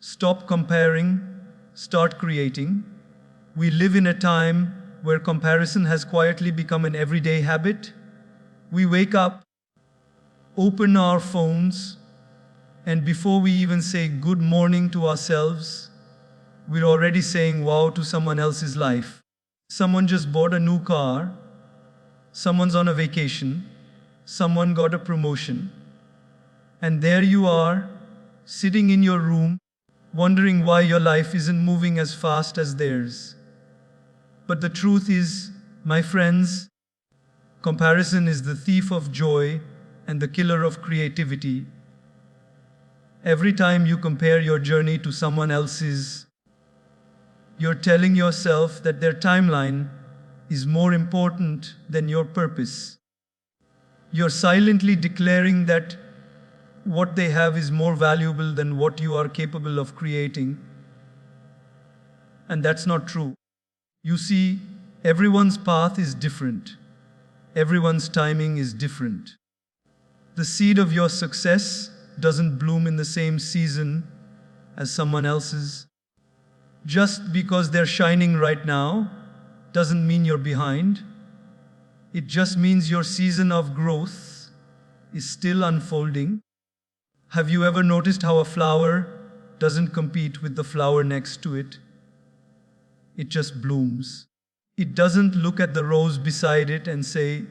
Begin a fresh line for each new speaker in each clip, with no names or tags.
Stop comparing, start creating. We live in a time where comparison has quietly become an everyday habit. We wake up, open our phones, and before we even say good morning to ourselves, we're already saying wow to someone else's life. Someone just bought a new car, someone's on a vacation, someone got a promotion, and there you are, sitting in your room, wondering why your life isn't moving as fast as theirs. But the truth is, my friends, comparison is the thief of joy and the killer of creativity. Every time you compare your journey to someone else's, you're telling yourself that their timeline is more important than your purpose. You're silently declaring that what they have is more valuable than what you are capable of creating. And that's not true. You see, everyone's path is different. Everyone's timing is different. The seed of your success doesn't bloom in the same season as someone else's. Just because they're shining right now doesn't mean you're behind. It just means your season of growth is still unfolding. Have you ever noticed how a flower doesn't compete with the flower next to it? It just blooms. It doesn't look at the rose beside it and say,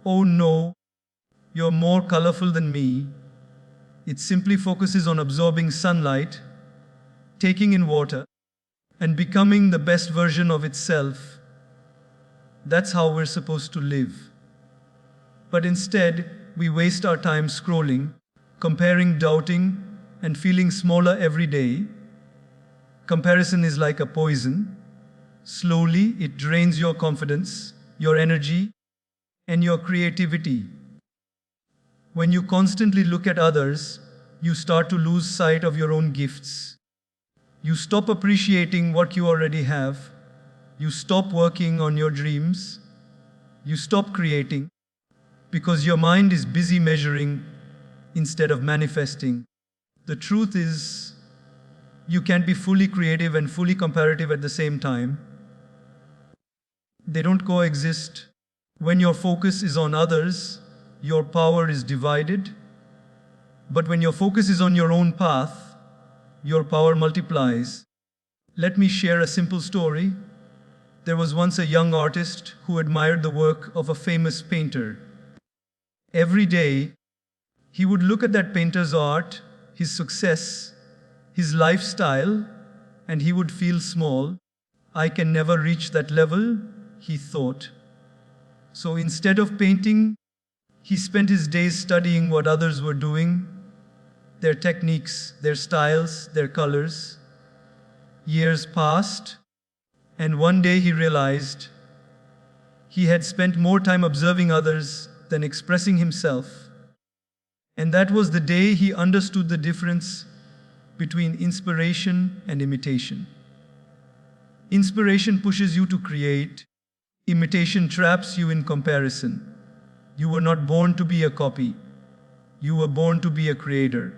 "Oh no, you're more colorful than me." It simply focuses on absorbing sunlight, taking in water, and becoming the best version of itself. That's how we're supposed to live. But instead, we waste our time scrolling, comparing, doubting, and feeling smaller every day. Comparison is like a poison. Slowly, it drains your confidence, your energy, and your creativity. When you constantly look at others, you start to lose sight of your own gifts. You stop appreciating what you already have. You stop working on your dreams. You stop creating because your mind is busy measuring instead of manifesting. The truth is, you can't be fully creative and fully comparative at the same time. They don't coexist. When your focus is on others, your power is divided. But when your focus is on your own path, your power multiplies. Let me share a simple story. There was once a young artist who admired the work of a famous painter. Every day, he would look at that painter's art, his success, his lifestyle, and he would feel small. "I can never reach that level," he thought. So instead of painting, he spent his days studying what others were doing, their techniques, their styles, their colors. Years passed, and one day he realized he had spent more time observing others than expressing himself. And that was the day he understood the difference between inspiration and imitation. Inspiration pushes you to create. Imitation traps you in comparison. You were not born to be a copy. You were born to be a creator.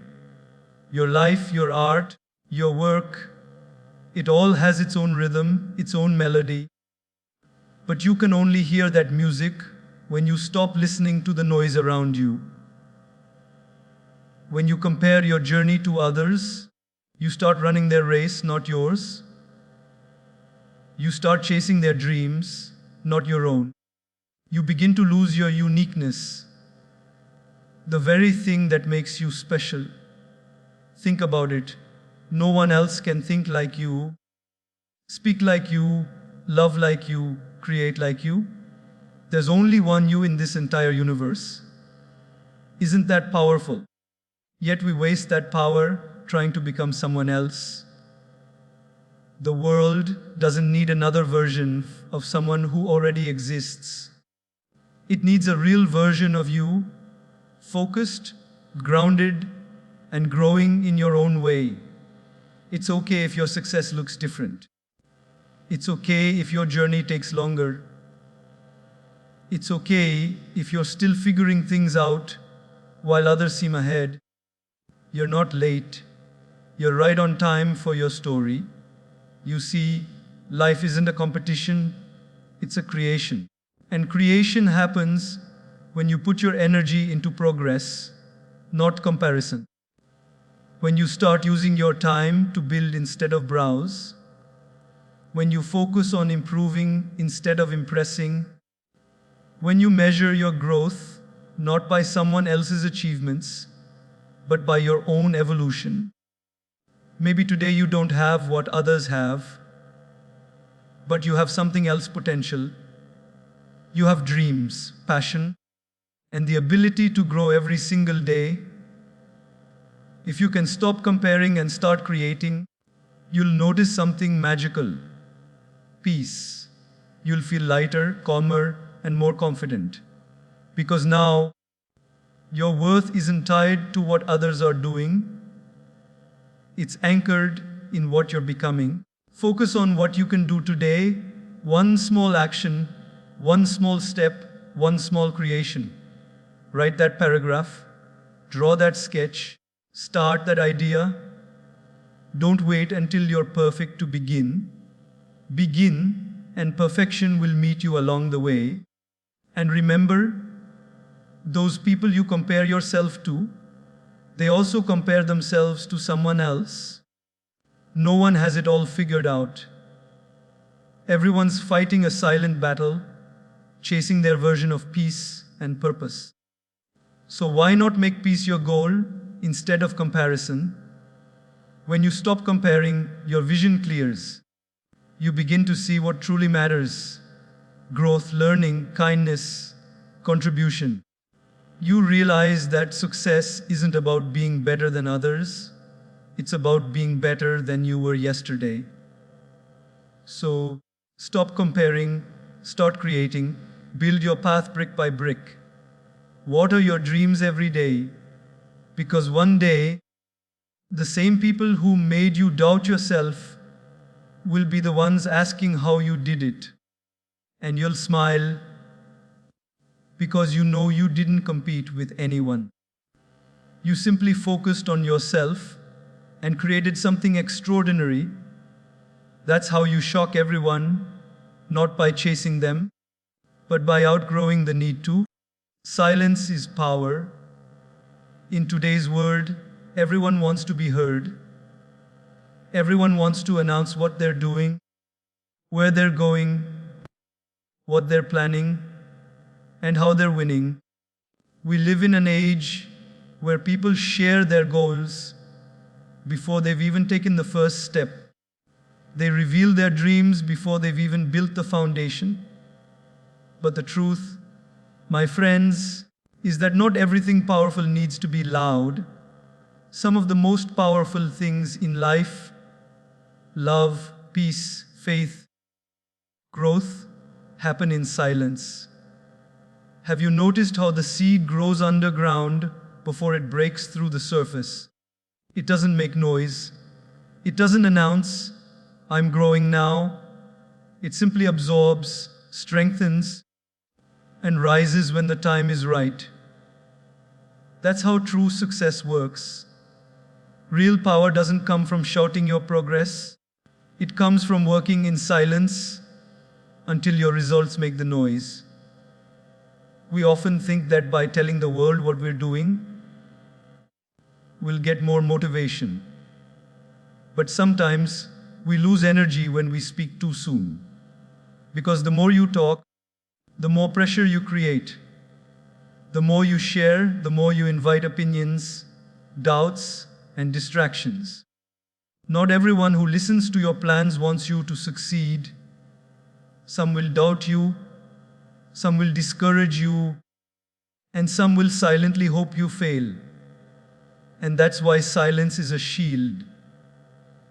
Your life, your art, your work, it all has its own rhythm, its own melody. But you can only hear that music when you stop listening to the noise around you. When you compare your journey to others, you start running their race, not yours. You start chasing their dreams, not your own. You begin to lose your uniqueness, the very thing that makes you special. Think about it. No one else can think like you, speak like you, love like you, create like you. There's only one you in this entire universe. Isn't that powerful? Yet we waste that power trying to become someone else. The world doesn't need another version of someone who already exists. It needs a real version of you, focused, grounded, and growing in your own way. It's okay if your success looks different. It's okay if your journey takes longer. It's okay if you're still figuring things out while others seem ahead. You're not late. You're right on time for your story. You see, life isn't a competition, it's a creation. And creation happens when you put your energy into progress, not comparison. When you start using your time to build instead of browse, when you focus on improving instead of impressing, when you measure your growth not by someone else's achievements, but by your own evolution. Maybe today you don't have what others have, but you have something else potential. You have dreams, passion, and the ability to grow every single day. If you can stop comparing and start creating, you'll notice something magical. Peace. You'll feel lighter, calmer, and more confident. Because now, your worth isn't tied to what others are doing. It's anchored in what you're becoming. Focus on what you can do today, one small action, one small step, one small creation. Write that paragraph, draw that sketch, start that idea. Don't wait until you're perfect to begin. Begin, and perfection will meet you along the way. And remember, those people you compare yourself to, they also compare themselves to someone else. No one has it all figured out. Everyone's fighting a silent battle, chasing their version of peace and purpose. So why not make peace your goal instead of comparison? When you stop comparing, your vision clears. You begin to see what truly matters: growth, learning, kindness, contribution. You realize that success isn't about being better than others, it's about being better than you were yesterday. So, stop comparing, start creating, build your path brick by brick. Water your dreams every day, because one day, the same people who made you doubt yourself will be the ones asking how you did it. And you'll smile because you know you didn't compete with anyone. You simply focused on yourself and created something extraordinary. That's how you shock everyone, not by chasing them, but by outgrowing the need to. Silence is power. In today's world, everyone wants to be heard. Everyone wants to announce what they're doing, where they're going, what they're planning, and how they're winning. We live in an age where people share their goals before they've even taken the first step. They reveal their dreams before they've even built the foundation. But the truth, my friends, is that not everything powerful needs to be loud. Some of the most powerful things in life, love, peace, faith, growth, happen in silence. Have you noticed how the seed grows underground before it breaks through the surface? It doesn't make noise. It doesn't announce, "I'm growing now." It simply absorbs, strengthens, and rises when the time is right. That's how true success works. Real power doesn't come from shouting your progress. It comes from working in silence until your results make the noise. We often think that by telling the world what we're doing, we'll get more motivation. But sometimes we lose energy when we speak too soon. Because the more you talk, the more pressure you create. The more you share, the more you invite opinions, doubts, and distractions. Not everyone who listens to your plans wants you to succeed. Some will doubt you, some will discourage you, and some will silently hope you fail. And that's why silence is a shield.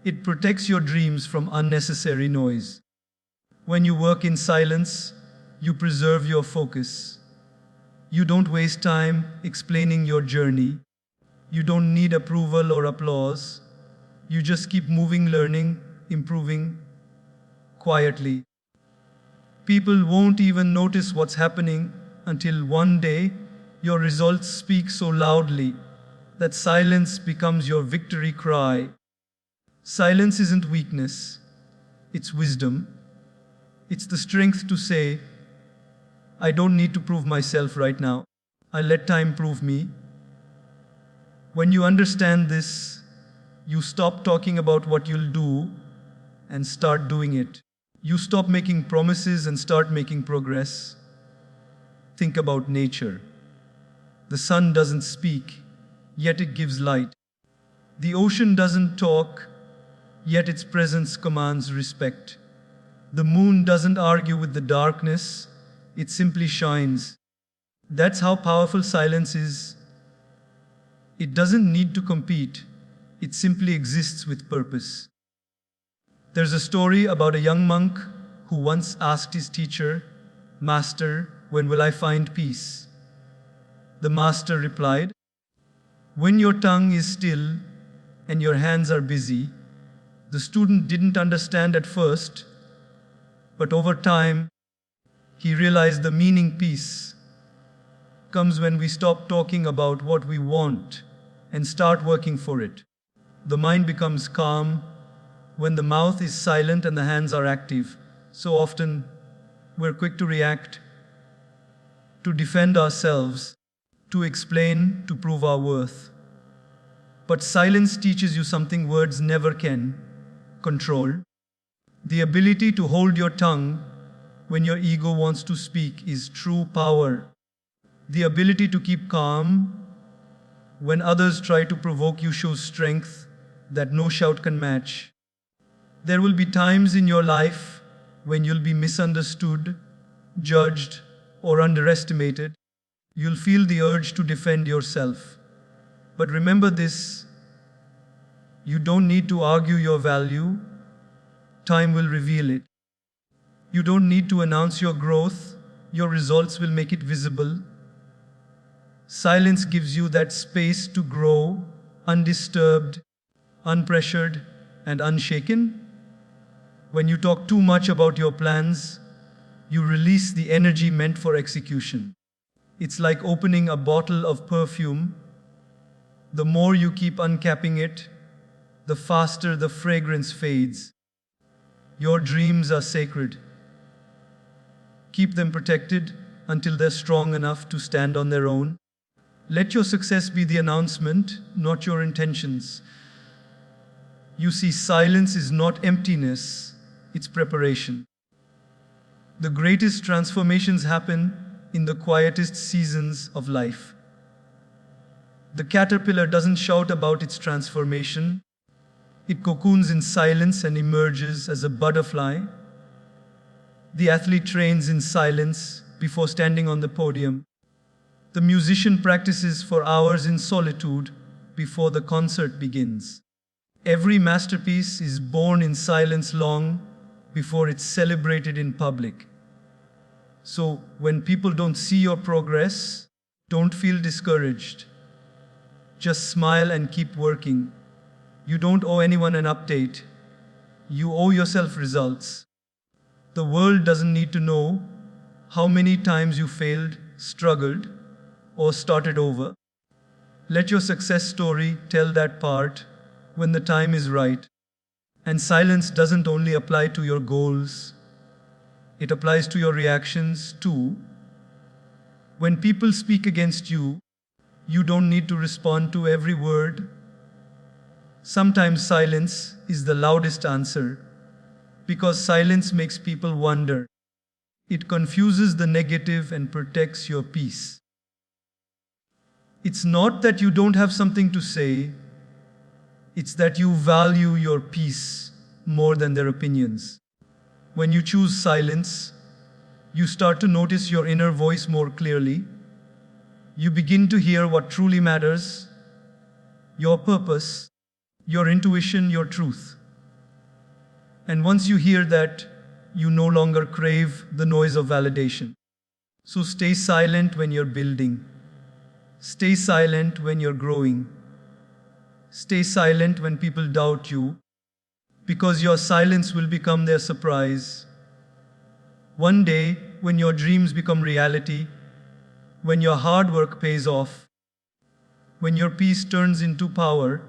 It protects your dreams from unnecessary noise. When you work in silence, you preserve your focus. You don't waste time explaining your journey. You don't need approval or applause. You just keep moving, learning, improving, quietly. People won't even notice what's happening until one day your results speak so loudly that silence becomes your victory cry. Silence isn't weakness, it's wisdom. It's the strength to say, I don't need to prove myself right now. I let time prove me. When you understand this, you stop talking about what you'll do and start doing it. You stop making promises and start making progress. Think about nature. The sun doesn't speak, yet it gives light. The ocean doesn't talk, yet its presence commands respect. The moon doesn't argue with the darkness, it simply shines. That's how powerful silence is. It doesn't need to compete, it simply exists with purpose. There's a story about a young monk who once asked his teacher, Master, when will I find peace? The master replied, when your tongue is still and your hands are busy. The student didn't understand at first, but over time, he realized the meaning. Peace comes when we stop talking about what we want and start working for it. The mind becomes calm when the mouth is silent and the hands are active. So often, we're quick to react, to defend ourselves, to explain, to prove our worth. But silence teaches you something words never can: control. The ability to hold your tongue when your ego wants to speak is true power. The ability to keep calm when others try to provoke you shows strength that no shout can match. There will be times in your life when you'll be misunderstood, judged, or underestimated. You'll feel the urge to defend yourself. But remember this: you don't need to argue your value. Time will reveal it. You don't need to announce your growth. Your results will make it visible. Silence gives you that space to grow, undisturbed, unpressured, and unshaken. When you talk too much about your plans, you release the energy meant for execution. It's like opening a bottle of perfume. The more you keep uncapping it, the faster the fragrance fades. Your dreams are sacred. Keep them protected until they're strong enough to stand on their own. Let your success be the announcement, not your intentions. You see, silence is not emptiness, it's preparation. The greatest transformations happen in the quietest seasons of life. The caterpillar doesn't shout about its transformation. It cocoons in silence and emerges as a butterfly. The athlete trains in silence before standing on the podium. The musician practices for hours in solitude before the concert begins. Every masterpiece is born in silence long before it's celebrated in public. So, when people don't see your progress, don't feel discouraged. Just smile and keep working. You don't owe anyone an update. You owe yourself results. The world doesn't need to know how many times you failed, struggled, or started over. Let your success story tell that part when the time is right. And silence doesn't only apply to your goals, it applies to your reactions too. When people speak against you, you don't need to respond to every word. Sometimes silence is the loudest answer, because silence makes people wonder. It confuses the negative and protects your peace. It's not that you don't have something to say, it's that you value your peace more than their opinions. When you choose silence, you start to notice your inner voice more clearly. You begin to hear what truly matters: your purpose, your intuition, your truth. And once you hear that, you no longer crave the noise of validation. So stay silent when you're building. Stay silent when you're growing. Stay silent when people doubt you, because your silence will become their surprise. One day, when your dreams become reality, when your hard work pays off, when your peace turns into power,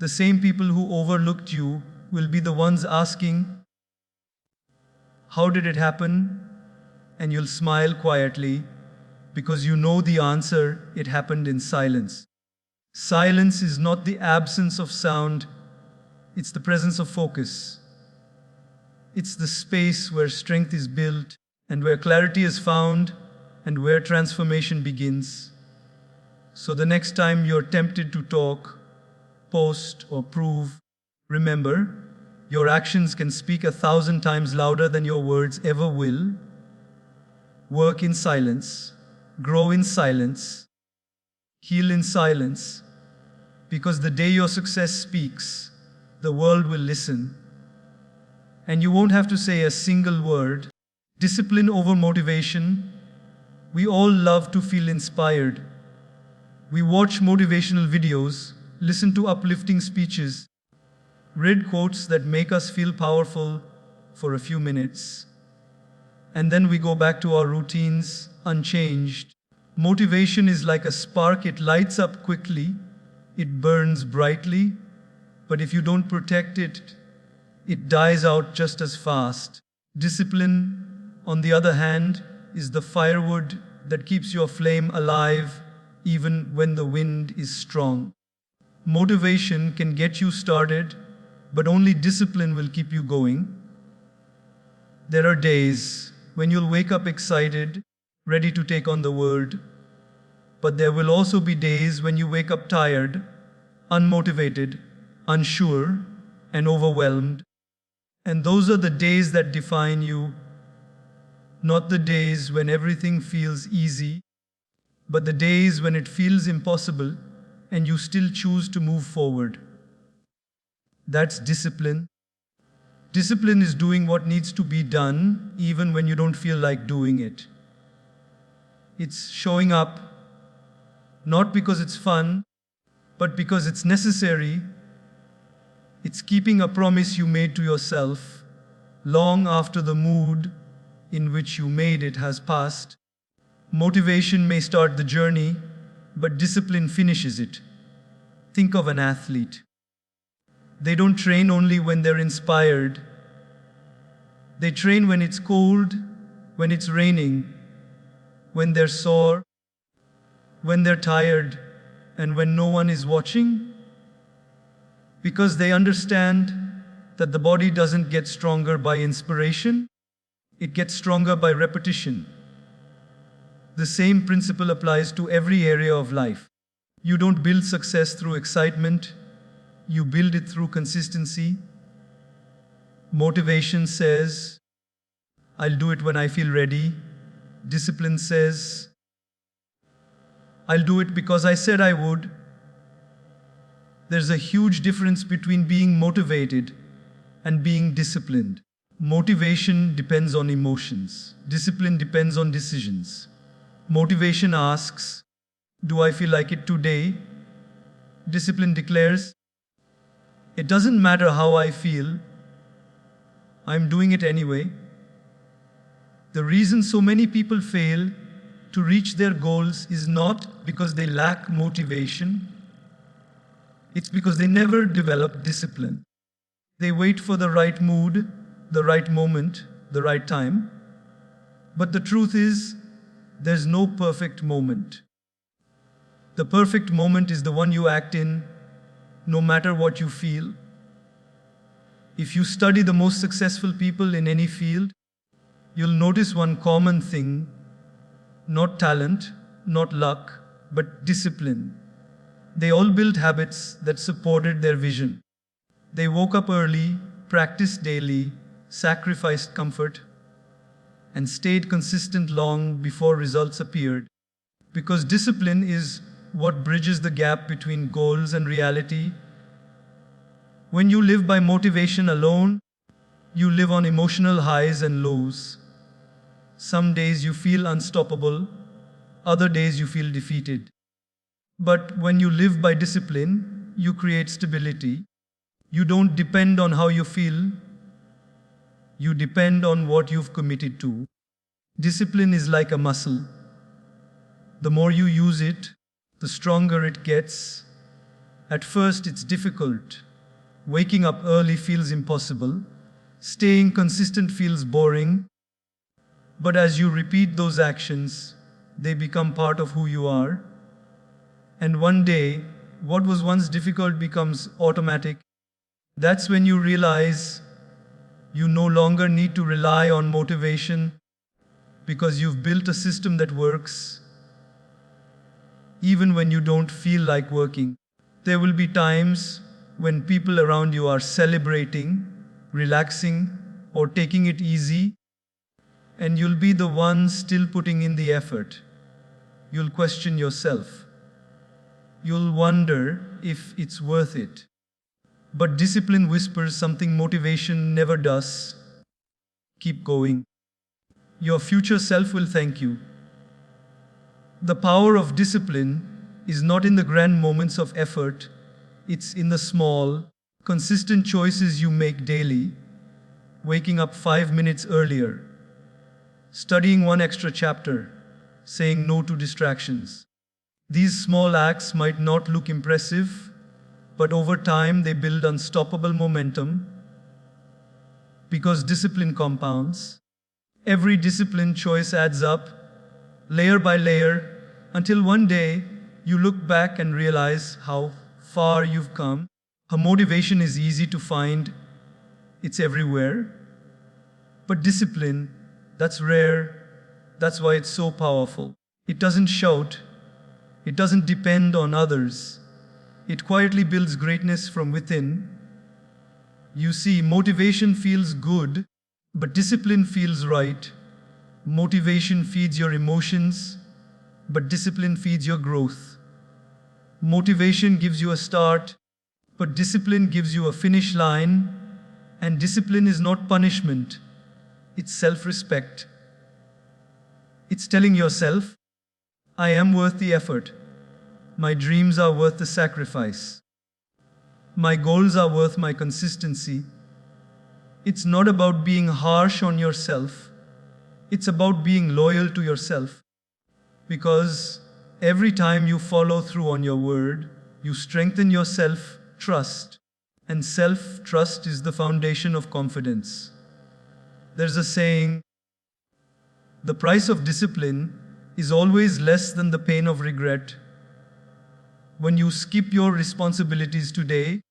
The same people who overlooked you will be the ones asking, how did it happen? And you'll smile quietly because you know the answer, it happened in silence. Silence is not the absence of sound, it's the presence of focus. It's the space where strength is built and where clarity is found and where transformation begins. So the next time you're tempted to talk, post, or prove, remember, your actions can speak 1,000 times louder than your words ever will. Work in silence, grow in silence, heal in silence, because the day your success speaks, the world will listen. And you won't have to say a single word. Discipline over motivation. We all love to feel inspired. We watch motivational videos, listen to uplifting speeches, read quotes that make us feel powerful for a few minutes. And then we go back to our routines, unchanged. Motivation is like a spark, it lights up quickly, it burns brightly, but if you don't protect it, it dies out just as fast. Discipline, on the other hand, is the firewood that keeps your flame alive even when the wind is strong. Motivation can get you started, but only discipline will keep you going. There are days when you'll wake up excited, ready to take on the world, but there will also be days when you wake up tired, unmotivated, unsure, and overwhelmed. And those are the days that define you, not the days when everything feels easy, but the days when it feels impossible and you still choose to move forward. That's discipline. Discipline is doing what needs to be done even when you don't feel like doing it. It's showing up, not because it's fun, but because it's necessary. It's keeping a promise you made to yourself long after the mood in which you made it has passed. Motivation may start the journey, but discipline finishes it. Think of an athlete. They don't train only when they're inspired. They train when it's cold, when it's raining, when they're sore, when they're tired, and when no one is watching. Because they understand that the body doesn't get stronger by inspiration, it gets stronger by repetition. The same principle applies to every area of life. You don't build success through excitement, you build it through consistency. Motivation says, I'll do it when I feel ready. Discipline says, I'll do it because I said I would. There's a huge difference between being motivated and being disciplined. Motivation depends on emotions. Discipline depends on decisions. Motivation asks, do I feel like it today? Discipline declares, it doesn't matter how I feel, I'm doing it anyway. The reason so many people fail to reach their goals is not because they lack motivation, it's because they never develop discipline. They wait for the right mood, the right moment, the right time. But the truth is, there's no perfect moment. The perfect moment is the one you act in, no matter what you feel. If you study the most successful people in any field, you'll notice one common thing: not talent, not luck, but discipline. They all built habits that supported their vision. They woke up early, practiced daily, sacrificed comfort, and stayed consistent long before results appeared. Because discipline is what bridges the gap between goals and reality. When you live by motivation alone, you live on emotional highs and lows. Some days you feel unstoppable, other days you feel defeated. But when you live by discipline, you create stability. You don't depend on how you feel, you depend on what you've committed to. Discipline is like a muscle. The more you use it, the stronger it gets. At first, it's difficult. Waking up early feels impossible. Staying consistent feels boring. But as you repeat those actions, they become part of who you are. And one day, what was once difficult becomes automatic. That's when you realize you no longer need to rely on motivation because you've built a system that works even when you don't feel like working. There will be times when people around you are celebrating, relaxing, or taking it easy, and you'll be the one still putting in the effort. You'll question yourself. You'll wonder if it's worth it. But discipline whispers something motivation never does. Keep going. Your future self will thank you. The power of discipline is not in the grand moments of effort, it's in the small, consistent choices you make daily. Waking up 5 minutes earlier, studying one extra chapter, saying no to distractions. These small acts might not look impressive, but over time they build unstoppable momentum because discipline compounds. Every disciplined choice adds up, layer by layer, until one day you look back and realize how far you've come. Her motivation is easy to find, it's everywhere. But discipline, that's rare, that's why it's so powerful. It doesn't shout, it doesn't depend on others. It quietly builds greatness from within. You see, motivation feels good, but discipline feels right. Motivation feeds your emotions, but discipline feeds your growth. Motivation gives you a start, but discipline gives you a finish line. And discipline is not punishment, it's self-respect. It's telling yourself, I am worth the effort. My dreams are worth the sacrifice. My goals are worth my consistency. It's not about being harsh on yourself. It's about being loyal to yourself. Because every time you follow through on your word, you strengthen your self-trust. And self-trust is the foundation of confidence. There's a saying, the price of discipline is always less than the pain of regret. When you skip your responsibilities today,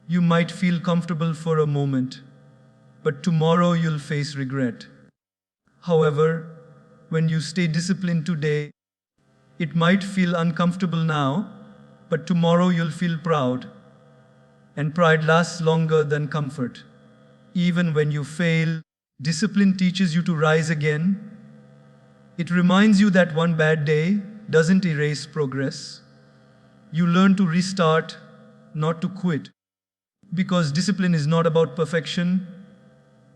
you might feel comfortable for a moment, but tomorrow you'll face regret. However, when you stay disciplined today, it might feel uncomfortable now, but tomorrow you'll feel proud. And pride lasts longer than comfort. Even when you fail, discipline teaches you to rise again. It reminds you that one bad day doesn't erase progress. You learn to restart, not to quit. Because discipline is not about perfection,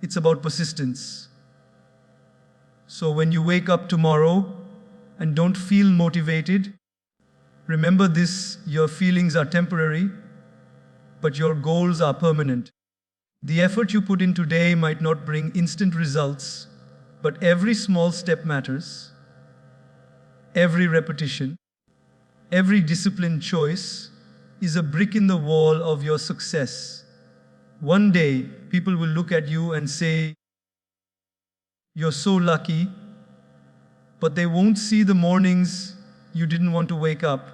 it's about persistence. So when you wake up tomorrow and don't feel motivated, remember this: your feelings are temporary, but your goals are permanent. The effort you put in today might not bring instant results, but every small step matters. Every repetition, every disciplined choice is a brick in the wall of your success. One day, people will look at you and say, "You're so lucky," but they won't see the mornings you didn't want to wake up,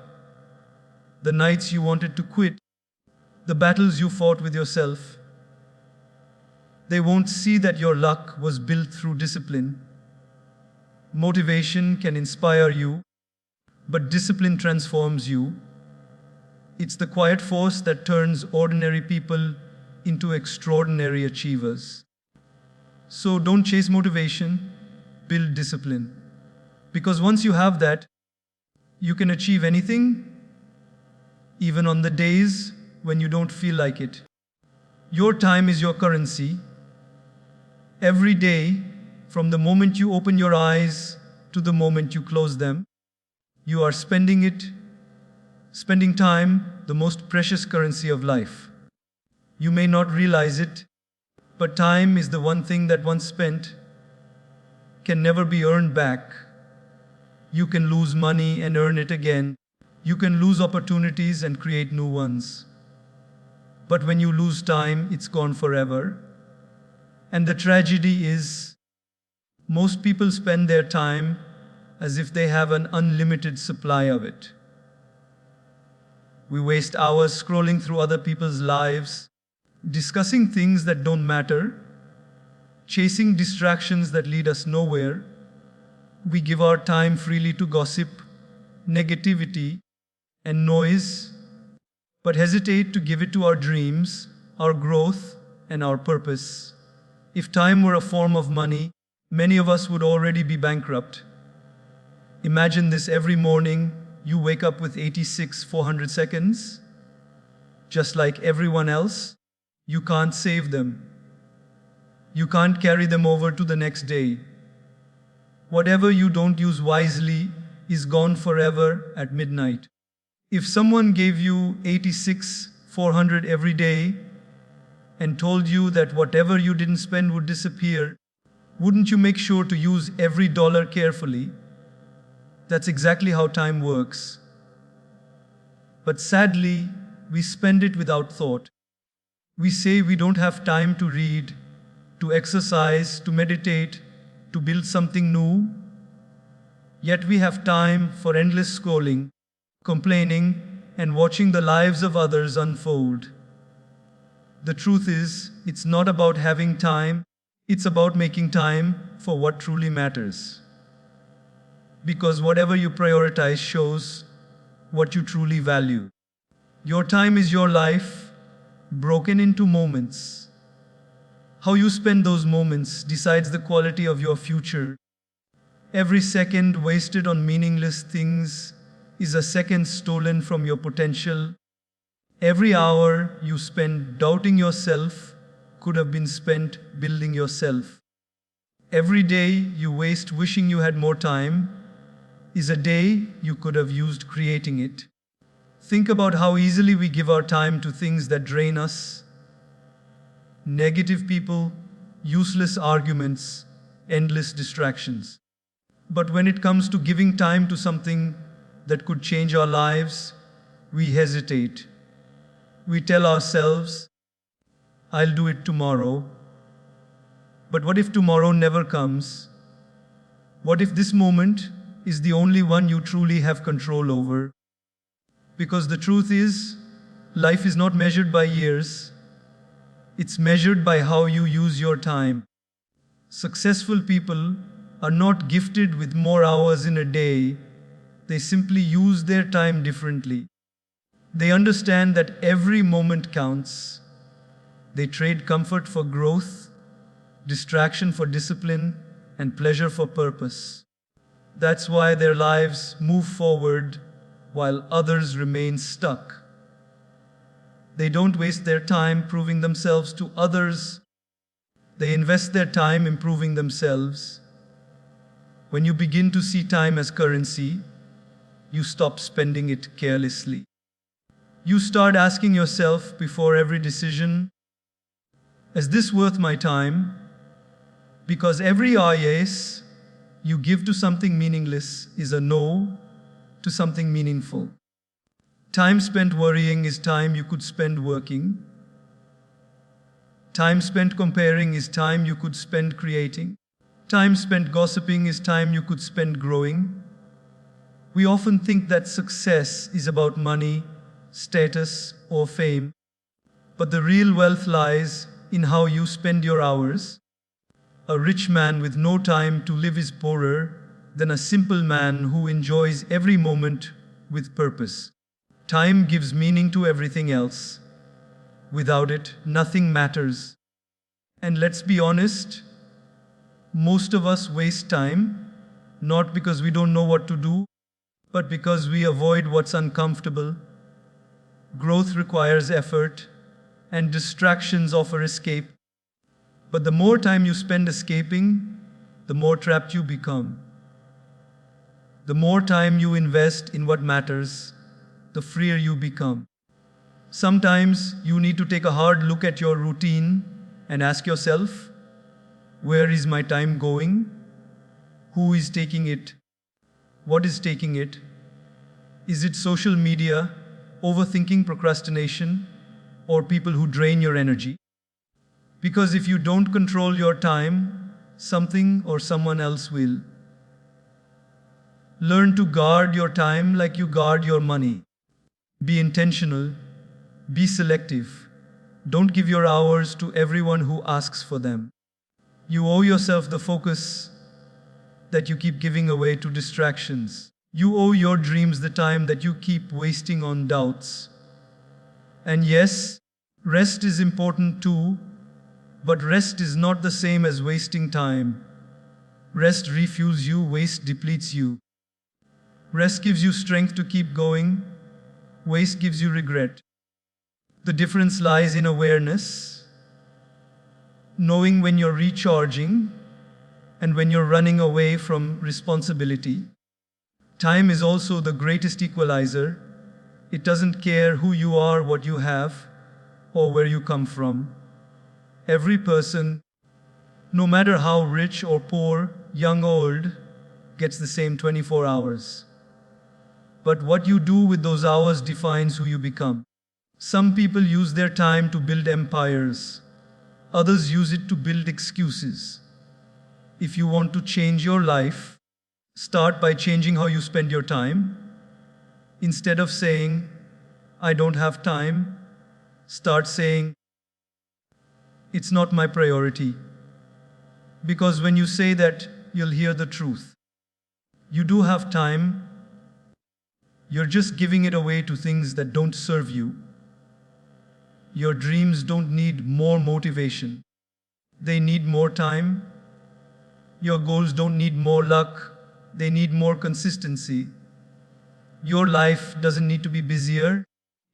the nights you wanted to quit, the battles you fought with yourself. They won't see that your luck was built through discipline. Motivation can inspire you, but discipline transforms you. It's the quiet force that turns ordinary people into extraordinary achievers. So don't chase motivation, build discipline. Because once you have that, you can achieve anything, even on the days when you don't feel like it. Your time is your currency. Every day, from the moment you open your eyes to the moment you close them, you are spending time, the most precious currency of life. You may not realize it, but time is the one thing that once spent can never be earned back. You can lose money and earn it again, You can lose opportunities and create new ones. But when you lose time, it's gone forever. And the tragedy is, most people spend their time as if they have an unlimited supply of it. We waste hours scrolling through other people's lives, discussing things that don't matter, chasing distractions that lead us nowhere. We give our time freely to gossip, negativity, and noise, but hesitate to give it to our dreams, our growth, and our purpose. If time were a form of money, many of us would already be bankrupt. Imagine this: every morning you wake up with 400 seconds. Just like everyone else, you can't save them. You can't carry them over to the next day. Whatever you don't use wisely is gone forever at midnight. If someone gave you 400 every day and told you that whatever you didn't spend would disappear, wouldn't you make sure to use every dollar carefully? That's exactly how time works. But sadly, we spend it without thought. We say we don't have time to read, to exercise, to meditate, to build something new. Yet we have time for endless scrolling, complaining, and watching the lives of others unfold. The truth is, it's not about having time, it's about making time for what truly matters. Because whatever you prioritize shows what you truly value. Your time is your life, broken into moments. How you spend those moments decides the quality of your future. Every second wasted on meaningless things is a second stolen from your potential. Every hour you spend doubting yourself could have been spent building yourself. Every day you waste wishing you had more time is a day you could have used creating it. Think about how easily we give our time to things that drain us. Negative people, useless arguments, endless distractions. But when it comes to giving time to something that could change our lives, we hesitate. We tell ourselves, I'll do it tomorrow. But what if tomorrow never comes? What if this moment is the only one you truly have control over? Because the truth is, life is not measured by years. It's measured by how you use your time. Successful people are not gifted with more hours in a day. They simply use their time differently. They understand that every moment counts. They trade comfort for growth, distraction for discipline, and pleasure for purpose. That's why their lives move forward while others remain stuck. They don't waste their time proving themselves to others. They invest their time improving themselves. When you begin to see time as currency, you stop spending it carelessly. You start asking yourself before every decision, is this worth my time? Because every yes you give to something meaningless is a no to something meaningful. Time spent worrying is time you could spend working. Time spent comparing is time you could spend creating. Time spent gossiping is time you could spend growing. We often think that success is about money, status, or fame. But the real wealth lies in how you spend your hours. A rich man with no time to live is poorer than a simple man who enjoys every moment with purpose. Time gives meaning to everything else. Without it, nothing matters. And let's be honest, most of us waste time, not because we don't know what to do, but because we avoid what's uncomfortable. Growth requires effort, and distractions offer escape. But the more time you spend escaping, the more trapped you become. The more time you invest in what matters, the freer you become. Sometimes you need to take a hard look at your routine and ask yourself, where is my time going? Who is taking it? What is taking it? Is it social media, overthinking, procrastination, or people who drain your energy? Because if you don't control your time, something or someone else will. Learn to guard your time like you guard your money. Be intentional, be selective. Don't give your hours to everyone who asks for them. You owe yourself the focus that you keep giving away to distractions. You owe your dreams the time that you keep wasting on doubts. And yes, rest is important too, but rest is not the same as wasting time. Rest refuels you, waste depletes you. Rest gives you strength to keep going, waste gives you regret. The difference lies in awareness, knowing when you're recharging and when you're running away from responsibility. Time is also the greatest equalizer. It doesn't care who you are, what you have, or where you come from. Every person, no matter how rich or poor, young or old, gets the same 24 hours. But what you do with those hours defines who you become. Some people use their time to build empires. Others use it to build excuses. If you want to change your life, start by changing how you spend your time. Instead of saying, I don't have time, start saying, it's not my priority. Because when you say that, you'll hear the truth. You do have time. You're just giving it away to things that don't serve you. Your dreams don't need more motivation. They need more time. Your goals don't need more luck. They need more consistency. Your life doesn't need to be busier.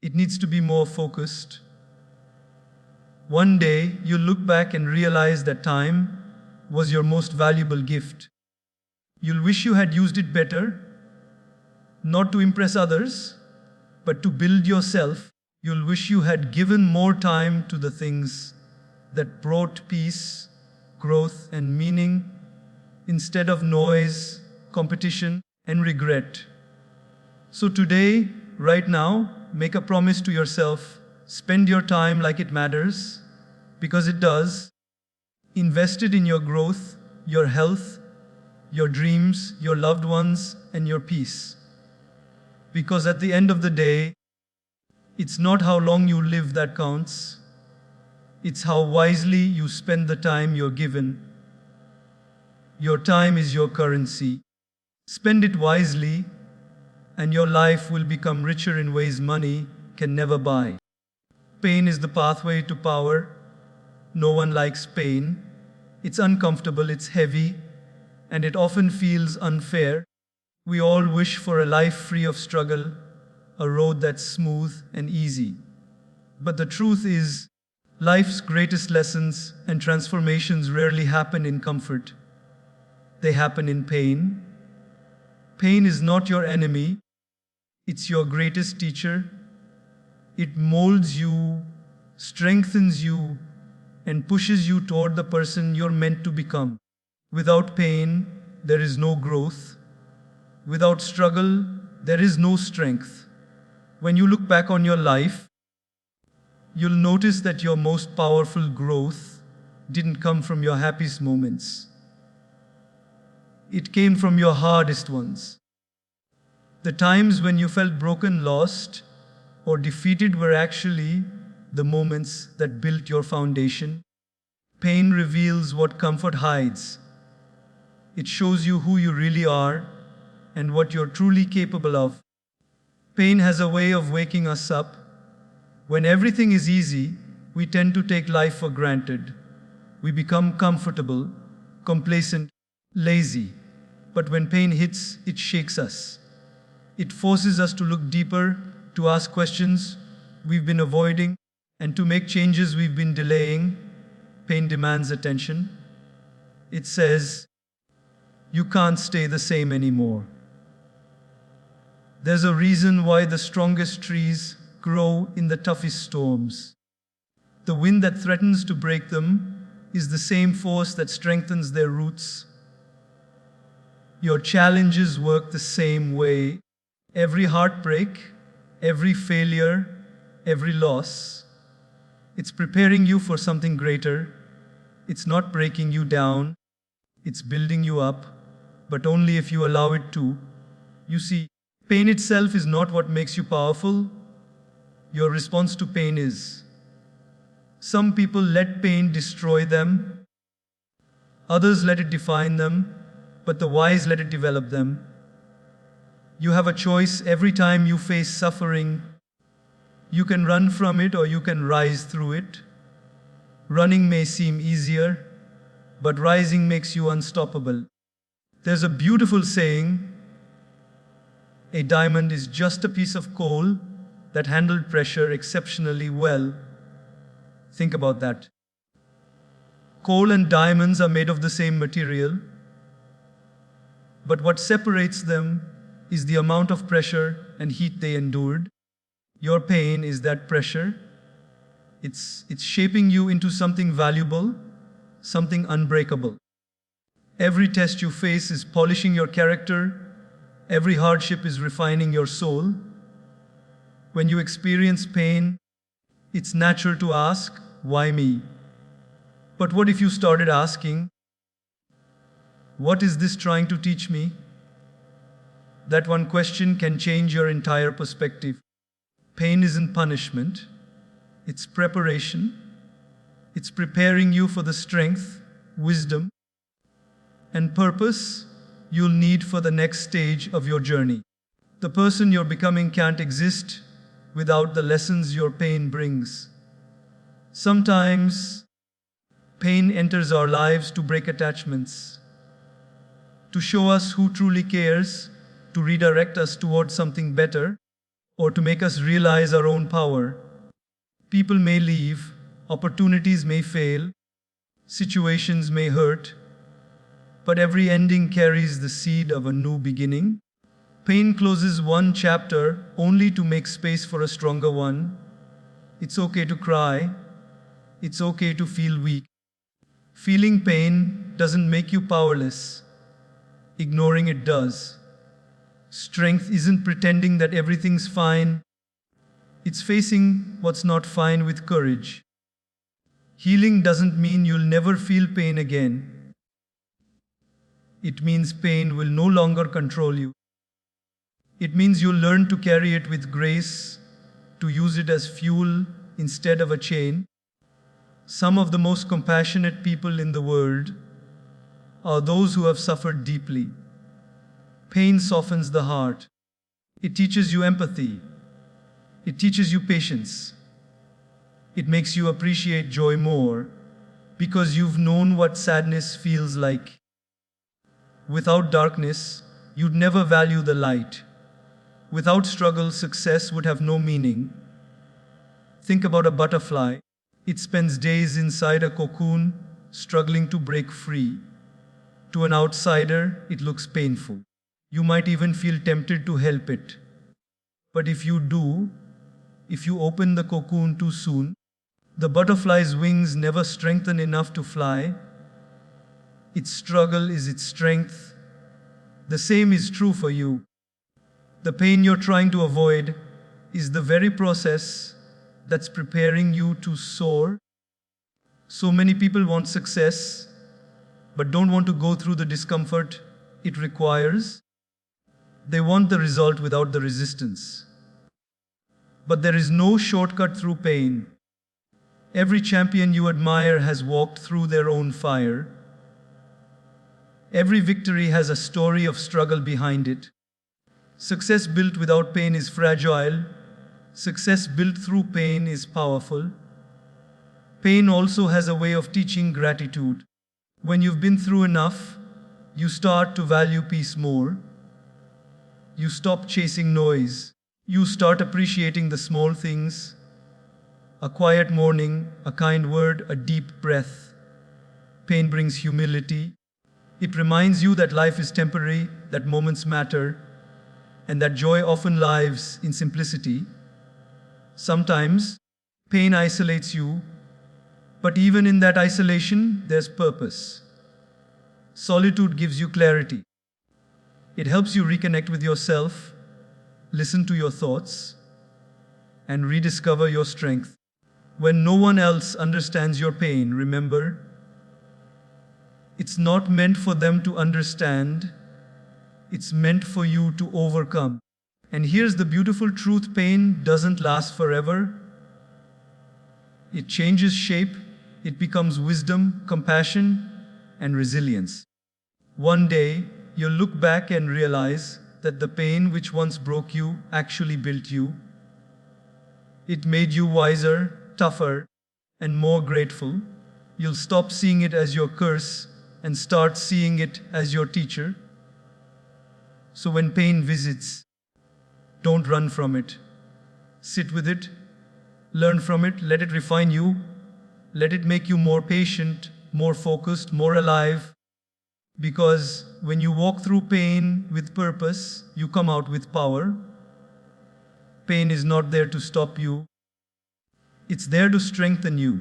It needs to be more focused. One day, you'll look back and realize that time was your most valuable gift. You'll wish you had used it better, not to impress others, but to build yourself. You'll wish you had given more time to the things that brought peace, growth, and meaning instead of noise, competition, and regret. So today, right now, make a promise to yourself. Spend your time like it matters, because it does. Invest it in your growth, your health, your dreams, your loved ones, and your peace. Because at the end of the day, it's not how long you live that counts. It's how wisely you spend the time you're given. Your time is your currency. Spend it wisely, and your life will become richer in ways money can never buy. Pain is the pathway to power. No one likes pain. It's uncomfortable, it's heavy, and it often feels unfair. We all wish for a life free of struggle, a road that's smooth and easy. But the truth is, life's greatest lessons and transformations rarely happen in comfort. They happen in pain. Pain is not your enemy. It's your greatest teacher. It molds you, strengthens you, and pushes you toward the person you're meant to become. Without pain, there is no growth. Without struggle, there is no strength. When you look back on your life, you'll notice that your most powerful growth didn't come from your happiest moments. It came from your hardest ones. The times when you felt broken, lost, or defeated were actually the moments that built your foundation. Pain reveals what comfort hides. It shows you who you really are and what you're truly capable of. Pain has a way of waking us up. When everything is easy, we tend to take life for granted. We become comfortable, complacent, lazy. But when pain hits, it shakes us. It forces us to look deeper, to ask questions we've been avoiding, and to make changes we've been delaying. Pain demands attention. It says, you can't stay the same anymore. There's a reason why the strongest trees grow in the toughest storms. The wind that threatens to break them is the same force that strengthens their roots. Your challenges work the same way. Every heartbreak, every failure, every loss, it's preparing you for something greater. It's not breaking you down, it's building you up, but only if you allow it to. You see, pain itself is not what makes you powerful. Your response to pain is. Some people let pain destroy them, others let it define them, but the wise let it develop them. You have a choice every time you face suffering. You can run from it or you can rise through it. Running may seem easier, but rising makes you unstoppable. There's a beautiful saying, a diamond is just a piece of coal that handled pressure exceptionally well. Think about that. Coal and diamonds are made of the same material, but what separates them is the amount of pressure and heat they endured. Your pain is that pressure. It's shaping you into something valuable, something unbreakable. Every test you face is polishing your character. Every hardship is refining your soul. When you experience pain, it's natural to ask, why me? But what if you started asking, what is this trying to teach me? That one question can change your entire perspective. Pain isn't punishment, it's preparation. It's preparing you for the strength, wisdom, and purpose you'll need for the next stage of your journey. The person you're becoming can't exist without the lessons your pain brings. Sometimes, pain enters our lives to break attachments, to show us who truly cares, to redirect us towards something better, or to make us realize our own power. People may leave, opportunities may fail, situations may hurt, but every ending carries the seed of a new beginning. Pain closes one chapter only to make space for a stronger one. It's okay to cry. It's okay to feel weak. Feeling pain doesn't make you powerless. Ignoring it does. Strength isn't pretending that everything's fine. It's facing what's not fine with courage. Healing doesn't mean you'll never feel pain again. It means pain will no longer control you. It means you'll learn to carry it with grace, to use it as fuel instead of a chain. Some of the most compassionate people in the world are those who have suffered deeply. Pain softens the heart. It teaches you empathy. It teaches you patience. It makes you appreciate joy more because you've known what sadness feels like. Without darkness, you'd never value the light. Without struggle, success would have no meaning. Think about a butterfly. It spends days inside a cocoon, struggling to break free. To an outsider, it looks painful. You might even feel tempted to help it. But if you do, if you open the cocoon too soon, the butterfly's wings never strengthen enough to fly. Its struggle is its strength. The same is true for you. The pain you're trying to avoid is the very process that's preparing you to soar. So many people want success, but don't want to go through the discomfort it requires. They want the result without the resistance. But there is no shortcut through pain. Every champion you admire has walked through their own fire. Every victory has a story of struggle behind it. Success built without pain is fragile. Success built through pain is powerful. Pain also has a way of teaching gratitude. When you've been through enough, you start to value peace more. You stop chasing noise. You start appreciating the small things. A quiet morning, a kind word, a deep breath. Pain brings humility. It reminds you that life is temporary, that moments matter, and that joy often lives in simplicity. Sometimes, pain isolates you, but even in that isolation, there's purpose. Solitude gives you clarity. It helps you reconnect with yourself. listen to your thoughts, and rediscover your strength. When no one else understands your pain, remember, it's not meant for them to understand, it's meant for you to overcome. And here's the beautiful truth: pain doesn't last forever. It changes shape, it becomes wisdom, compassion, and resilience. One day, you'll look back and realize that the pain which once broke you actually built you. It made you wiser, tougher, and more grateful. You'll stop seeing it as your curse and start seeing it as your teacher. So when pain visits, don't run from it. Sit with it, learn from it, let it refine you, let it make you more patient, more focused, more alive. Because when you walk through pain with purpose, you come out with power. Pain is not there to stop you, it's there to strengthen you.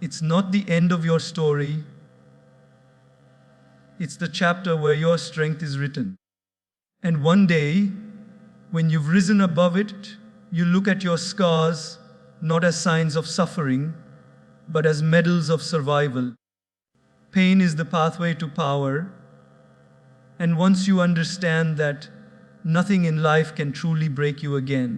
It's not the end of your story, it's the chapter where your strength is written. And one day, when you've risen above it, you look at your scars not as signs of suffering, but as medals of survival. Pain is the pathway to power, and once you understand that, nothing in life can truly break you again.